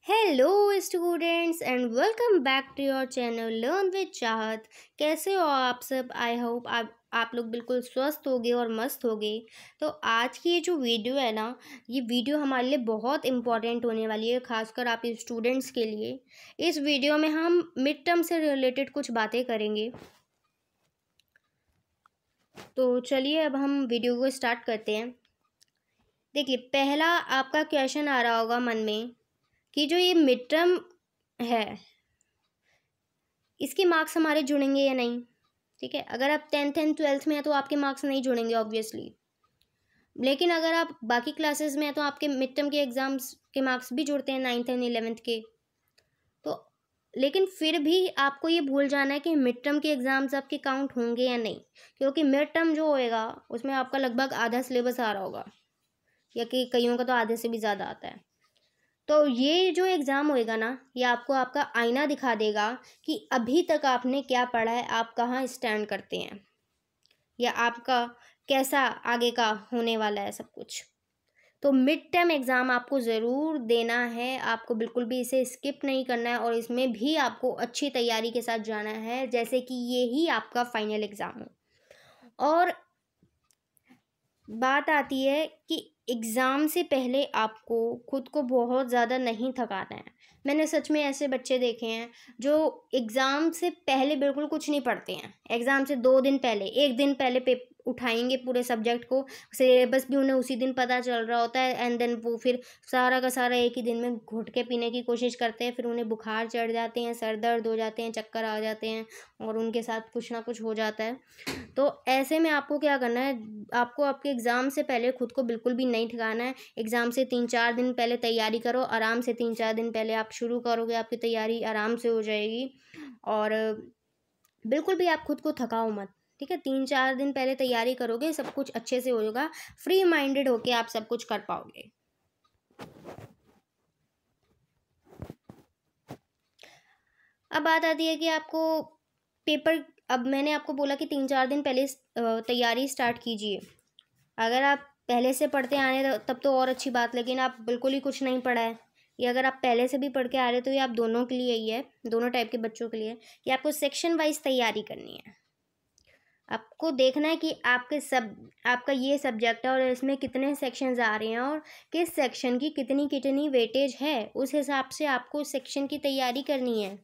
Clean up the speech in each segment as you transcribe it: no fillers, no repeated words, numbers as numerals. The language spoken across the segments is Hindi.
Hello students and welcome back to your channel learn with Chahat. कैसे हो आप सब? आई होप आप लोग बिल्कुल स्वस्थ होगे और मस्त होगे। तो आज की ये जो वीडियो है ना, ये वीडियो हमारे लिए बहुत इम्पॉर्टेंट होने वाली है, खासकर आप स्टूडेंट्स के लिए। इस वीडियो में हम मिड टर्म से रिलेटेड कुछ बातें करेंगे। तो चलिए अब हम वीडियो को स्टार्ट करते हैं। देखिए, पहला आपका क्वेश्चन आ रहा होगा मन में कि जो ये मिड टर्म है, इसके मार्क्स हमारे जुड़ेंगे या नहीं। ठीक है, अगर आप 10th एंड 12th में हैं तो आपके मार्क्स नहीं जुड़ेंगे ऑब्वियसली, लेकिन अगर आप बाकी क्लासेस में हैं तो आपके मिड टर्म के एग्ज़ाम्स के मार्क्स भी जुड़ते हैं 9th एंड 11th के। तो लेकिन फिर भी आपको ये भूल जाना है कि मिड टर्म के एग्ज़ाम्स आपके काउंट होंगे या नहीं, क्योंकि मिड टर्म जो होएगा उसमें आपका लगभग आधा सिलेबस आ रहा होगा, या कि कईयों का तो आधे से भी ज़्यादा आता है। तो ये जो एग्ज़ाम होएगा ना, ये आपको आपका आईना दिखा देगा कि अभी तक आपने क्या पढ़ा है, आप कहाँ स्टैंड करते हैं, या आपका कैसा आगे का होने वाला है सब कुछ। तो मिड टर्म एग्ज़ाम आपको ज़रूर देना है, आपको बिल्कुल भी इसे स्किप नहीं करना है, और इसमें भी आपको अच्छी तैयारी के साथ जाना है, जैसे कि ये ही आपका फाइनल एग्ज़ाम हो। और बात आती है कि एग्ज़ाम से पहले आपको खुद को बहुत ज़्यादा नहीं थकाना है। मैंने सच में ऐसे बच्चे देखे हैं जो एग्ज़ाम से पहले बिल्कुल कुछ नहीं पढ़ते हैं। एग्ज़ाम से 2 दिन पहले, 1 दिन पहले उठाएंगे पूरे सब्जेक्ट को, सिलेबस भी उन्हें उसी दिन पता चल रहा होता है, एंड देन वो फिर सारा का सारा एक ही दिन में घुट के पीने की कोशिश करते हैं। फिर उन्हें बुखार चढ़ जाते हैं, सर दर्द हो जाते हैं, चक्कर आ जाते हैं, और उनके साथ कुछ ना कुछ हो जाता है। तो ऐसे में आपको क्या करना है, आपको आपके एग्ज़ाम से पहले खुद को बिल्कुल भी नहीं ठिकाना है। एग्ज़ाम से 3-4 दिन पहले तैयारी करो, आराम से 3-4 दिन पहले आप शुरू करोगे, आपकी तैयारी आराम से हो जाएगी। और बिल्कुल भी आप खुद को थकाओ मत। ठीक है, 3-4 दिन पहले तैयारी करोगे, सब कुछ अच्छे से होगा, फ्री माइंडेड होके आप सब कुछ कर पाओगे। अब बात आती है कि आपको पेपर, अब मैंने आपको बोला कि 3-4 दिन पहले तैयारी स्टार्ट कीजिए। अगर आप पहले से पढ़ते आ रहे हैं तब तो और अच्छी बात, लेकिन आप बिल्कुल ही कुछ नहीं पढ़ा है, ये अगर आप पहले से भी पढ़ के आ रहे हो तो ये आप दोनों के लिए ही है, दोनों टाइप के बच्चों के लिए, कि आपको सेक्शन वाइज तैयारी करनी है। आपको देखना है कि आपका ये सब्जेक्ट है और इसमें कितने सेक्शंस आ रहे हैं और किस सेक्शन की कितनी कितनी वेटेज है, उस हिसाब से आपको सेक्शन की तैयारी करनी है।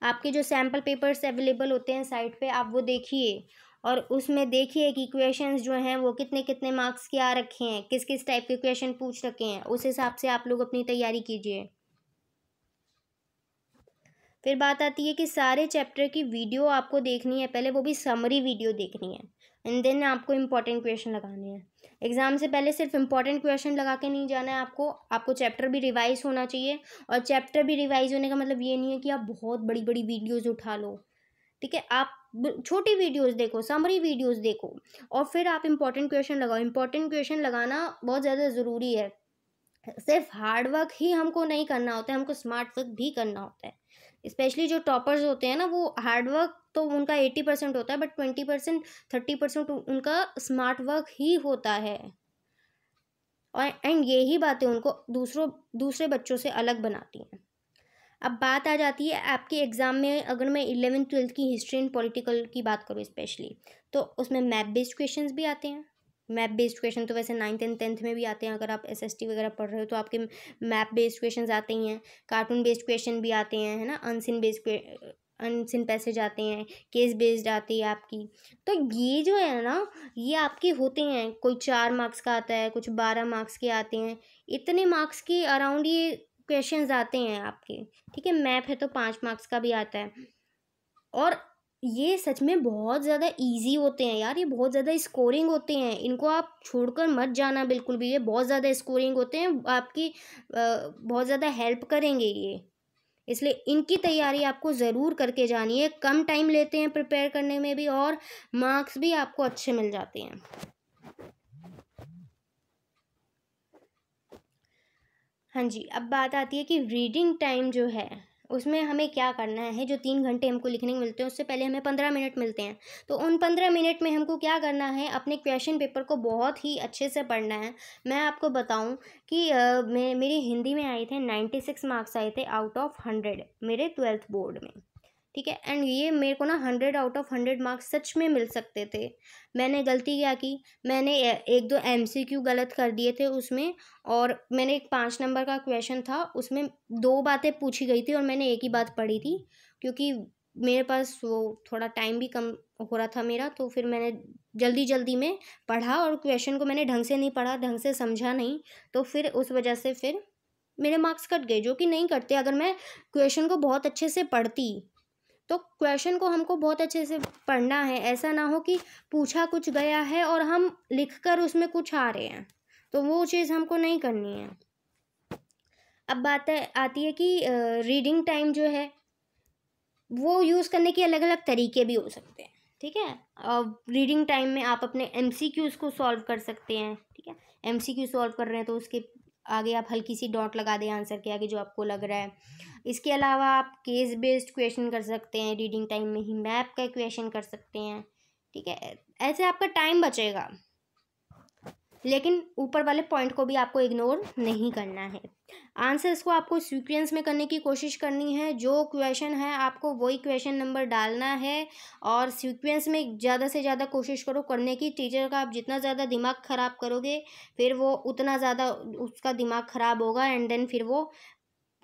आपके जो सैम्पल पेपर्स अवेलेबल होते हैं साइट पे, आप वो देखिए, और उसमें देखिए कि क्वेश्चंस जो हैं वो कितने कितने मार्क्स के आ रखे हैं, किस किस टाइप के क्वेश्चन पूछ रखे हैं, उस हिसाब से आप लोग अपनी तैयारी कीजिए। फिर बात आती है कि सारे चैप्टर की वीडियो आपको देखनी है पहले, वो भी समरी वीडियो देखनी है, एंड देन आपको इंपॉर्टेंट क्वेश्चन लगाने हैं। एग्ज़ाम से पहले सिर्फ इंपॉर्टेंट क्वेश्चन लगा के नहीं जाना है, आपको चैप्टर भी रिवाइज होना चाहिए। और चैप्टर भी रिवाइज होने का मतलब ये नहीं है कि आप बहुत बड़ी बड़ी वीडियोज़ उठा लो। ठीक है, आप छोटी वीडियोज़ देखो, समरी वीडियोज़ देखो, और फिर आप इंपॉर्टेंट क्वेश्चन लगाओ। इंपॉर्टेंट क्वेश्चन लगाना बहुत ज़्यादा ज़रूरी है। सिर्फ हार्ड वर्क ही हमको नहीं करना होता है, हमको स्मार्ट वर्क भी करना होता है। स्पेशली जो टॉपर्स होते हैं ना, वो हार्ड वर्क तो उनका 80% होता है, बट 20% 30% उनका स्मार्ट वर्क ही होता है। और एंड यही बातें उनको दूसरे बच्चों से अलग बनाती हैं। अब बात आ जाती है आपके एग्ज़ाम में, अगर मैं 11th-12th की हिस्ट्री एंड पॉलिटिकल की बात करूँ स्पेशली, तो उसमें मैप बेस्ड क्वेश्चंस भी आते हैं। मैप बेस्ड क्वेश्चन तो वैसे 9th एंड 10th में भी आते हैं, अगर आप एसएसटी वगैरह पढ़ रहे हो तो आपके मैप बेस्ड क्वेश्चंस आते ही हैं। कार्टून बेस्ड क्वेश्चन भी आते हैं, है ना, अनसिन पैसेज आते हैं, केस बेस्ड आती है आपकी। तो ये जो है ना, ये आपके होते हैं, कोई 4 मार्क्स का आता है, कुछ 12 मार्क्स के आते हैं, इतने मार्क्स के अराउंड ये क्वेश्चंस आते हैं आपके। ठीक है, मैप है तो 5 मार्क्स का भी आता है, और ये सच में बहुत ज़्यादा इजी होते हैं यार, ये बहुत ज़्यादा स्कोरिंग होते हैं, इनको आप छोड़कर मत जाना बिल्कुल भी, ये बहुत ज़्यादा स्कोरिंग होते हैं, आपकी बहुत ज़्यादा हेल्प करेंगे ये, इसलिए इनकी तैयारी आपको ज़रूर करके जानी है। कम टाइम लेते हैं प्रिपेयर करने में भी, और मार्क्स भी आपको अच्छे मिल जाते हैं। हाँ जी, अब बात आती है कि रीडिंग टाइम जो है, उसमें हमें क्या करना है, जो 3 घंटे हमको लिखने को मिलते हैं उससे पहले हमें 15 मिनट मिलते हैं। तो उन 15 मिनट में हमको क्या करना है, अपने क्वेश्चन पेपर को बहुत ही अच्छे से पढ़ना है। मैं आपको बताऊं कि मेरी हिंदी में आए थे 96 मार्क्स आए थे आउट ऑफ 100 मेरे 12th बोर्ड में, ठीक है। एंड ये मेरे को ना 100 आउट ऑफ 100 मार्क्स सच में मिल सकते थे। मैंने गलती क्या की, मैंने 1-2 MCQ गलत कर दिए थे उसमें, और मैंने एक 5 नंबर का क्वेश्चन था उसमें 2 बातें पूछी गई थी और मैंने एक ही बात पढ़ी थी, क्योंकि मेरे पास वो थोड़ा टाइम भी कम हो रहा था मेरा, तो फिर मैंने जल्दी जल्दी में पढ़ा और क्वेश्चन को मैंने ढंग से नहीं पढ़ा, ढंग से समझा नहीं, तो फिर उस वजह से फिर मेरे मार्क्स कट गए, जो कि नहीं कटते अगर मैं क्वेश्चन को बहुत अच्छे से पढ़ती। तो क्वेश्चन को हमको बहुत अच्छे से पढ़ना है, ऐसा ना हो कि पूछा कुछ गया है और हम लिखकर उसमें कुछ आ रहे हैं, तो वो चीज़ हमको नहीं करनी है। अब बात आती है कि रीडिंग टाइम जो है वो यूज़ करने के अलग अलग तरीके भी हो सकते हैं, ठीक है। रीडिंग टाइम में आप अपने MCQs को सॉल्व कर सकते हैं, ठीक है। MCQ सॉल्व कर रहे हैं तो उसके आगे आप हल्की सी डॉट लगा दें आंसर के आगे जो आपको लग रहा है। इसके अलावा आप केस बेस्ड क्वेश्चन कर सकते हैं, रीडिंग टाइम में ही मैप का क्वेश्चन कर सकते हैं, ठीक है। ऐसे आपका टाइम बचेगा, लेकिन ऊपर वाले पॉइंट को भी आपको इग्नोर नहीं करना है। आंसर्स को आपको सीक्वेंस में करने की कोशिश करनी है, जो क्वेश्चन है आपको वही क्वेश्चन नंबर डालना है, और सीक्वेंस में ज़्यादा से ज़्यादा कोशिश करो करने की। टीचर का आप जितना ज़्यादा दिमाग ख़राब करोगे फिर वो उतना ज़्यादा उसका दिमाग ख़राब होगा, एंड देन फिर वो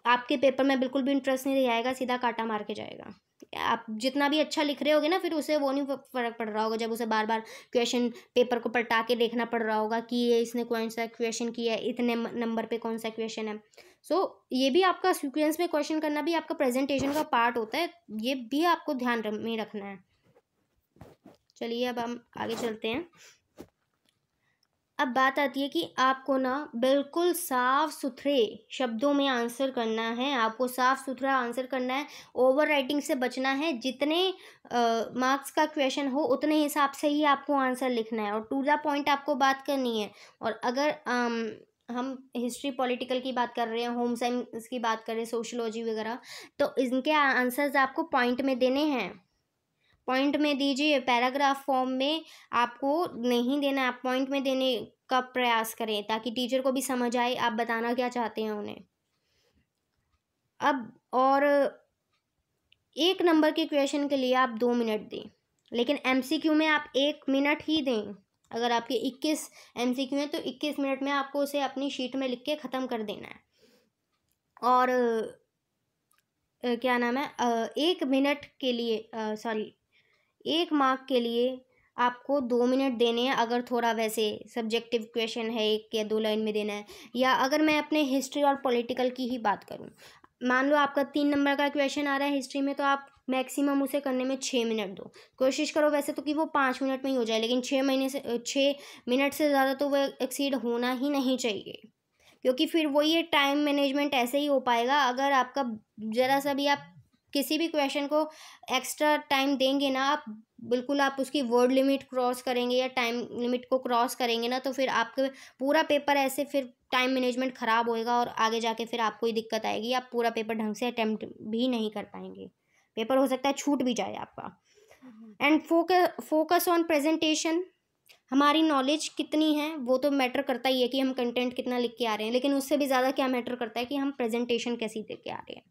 आपके पेपर में बिल्कुल भी इंटरेस्ट नहीं आएगा, सीधा काटा मार के जाएगा। आप जितना भी अच्छा लिख रहे होगे ना, फिर उसे वो नहीं फ़र्क पड़ रहा होगा जब उसे बार बार क्वेश्चन पेपर को पलटा के देखना पड़ रहा होगा कि ये इसने कौन सा क्वेश्चन किया है, इतने नंबर पे कौन सा क्वेश्चन है। सो ये भी आपका सीक्वेंस में क्वेश्चन करना भी आपका प्रेजेंटेशन का पार्ट होता है, ये भी आपको ध्यान में रखना है। चलिए अब हम आगे चलते हैं। अब बात आती है कि आपको ना बिल्कुल साफ सुथरे शब्दों में आंसर करना है, आपको साफ सुथरा आंसर करना है, ओवर राइटिंग से बचना है। जितने मार्क्स का क्वेश्चन हो उतने हिसाब से ही आपको आंसर लिखना है और टू द पॉइंट आपको बात करनी है। और अगर हम हिस्ट्री पॉलिटिकल की बात कर रहे हैं, होम साइंस की बात कर रहे हैं, सोशलॉजी वगैरह, तो इनके आंसर्स आपको पॉइंट में देने हैं, पॉइंट में दीजिए, पैराग्राफ फॉर्म में आपको नहीं देना, आप पॉइंट में देने का प्रयास करें ताकि टीचर को भी समझ आए आप बताना क्या चाहते हैं उन्हें। अब और 1 नंबर के क्वेश्चन के लिए आप 2 मिनट दें, लेकिन MCQ में आप 1 मिनट ही दें। अगर आपके 21 MCQ हैं तो 21 मिनट में आपको उसे अपनी शीट में लिख के ख़त्म कर देना है। और क्या नाम है, 1 मिनट के लिए 1 मार्क के लिए आपको 2 मिनट देने हैं, अगर थोड़ा वैसे सब्जेक्टिव क्वेश्चन है 1 या 2 लाइन में देना है। या अगर मैं अपने हिस्ट्री और पॉलिटिकल की ही बात करूं, मान लो आपका 3 नंबर का क्वेश्चन आ रहा है हिस्ट्री में, तो आप मैक्सिमम उसे करने में 6 मिनट दो। कोशिश करो वैसे तो कि वो 5 मिनट में ही हो जाए, लेकिन 6 मिनट से ज़्यादा तो वह एक्सीड होना ही नहीं चाहिए, क्योंकि फिर वही ये टाइम मैनेजमेंट ऐसे ही हो पाएगा। अगर आपका ज़रा सा भी आप किसी भी क्वेश्चन को एक्स्ट्रा टाइम देंगे ना, आप बिल्कुल आप उसकी वर्ड लिमिट क्रॉस करेंगे या टाइम लिमिट को क्रॉस करेंगे ना, तो फिर आपका पूरा पेपर ऐसे फिर टाइम मैनेजमेंट ख़राब होएगा और आगे जाके फिर आपको ही दिक्कत आएगी, आप पूरा पेपर ढंग से अटैम्प्ट भी नहीं कर पाएंगे, पेपर हो सकता है छूट भी जाए आपका। And focus on presentation. हमारी नॉलेज कितनी है वो तो मैटर करता ही है कि हम कंटेंट कितना लिख के आ रहे हैं, लेकिन उससे भी ज़्यादा क्या मैटर करता है कि हम प्रेजेंटेशन कैसी दे के आ रहे हैं।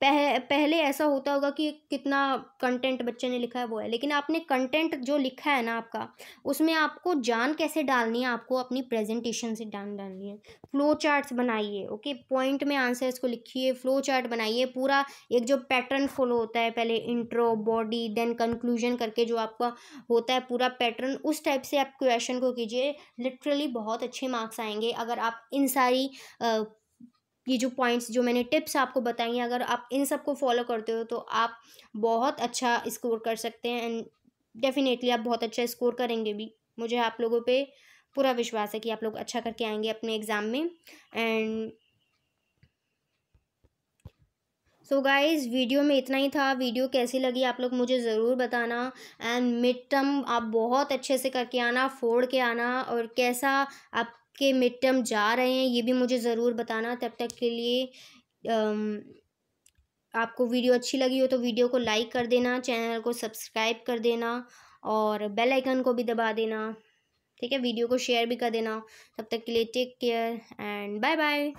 पहले ऐसा होता होगा कि कितना कंटेंट बच्चे ने लिखा है वो है, लेकिन आपने कंटेंट जो लिखा है ना आपका, उसमें आपको जान कैसे डालनी है, आपको अपनी प्रेजेंटेशन से जान डालनी है। फ्लो चार्ट्स बनाइए, ओके, पॉइंट में आंसर्स को लिखिए, फ्लो चार्ट बनाइए, पूरा एक जो पैटर्न फॉलो होता है, पहले इंट्रो, बॉडी, देन कंक्लूजन करके जो आपका होता है पूरा पैटर्न, उस टाइप से आप क्वेश्चन को कीजिए। लिटरली बहुत अच्छे मार्क्स आएंगे अगर आप इन सारी ये जो पॉइंट्स जो मैंने टिप्स आपको बताई हैं, अगर आप इन सब को फॉलो करते हो तो आप बहुत अच्छा स्कोर कर सकते हैं, एंड डेफिनेटली आप बहुत अच्छा स्कोर करेंगे भी। मुझे आप लोगों पे पूरा विश्वास है कि आप लोग अच्छा करके आएंगे अपने एग्ज़ाम में। एंड सो गाइज़, वीडियो में इतना ही था। वीडियो कैसी लगी आप लोग मुझे ज़रूर बताना। एंड मिड टर्म आप बहुत अच्छे से करके आना, फोड़ के आना, और कैसा आपके मिड टर्म जा रहे हैं ये भी मुझे ज़रूर बताना। तब तक के लिए आपको वीडियो अच्छी लगी हो तो वीडियो को लाइक कर देना, चैनल को सब्सक्राइब कर देना और बेल आइकन को भी दबा देना। ठीक है, वीडियो को शेयर भी कर देना। तब तक के लिए take care and bye bye.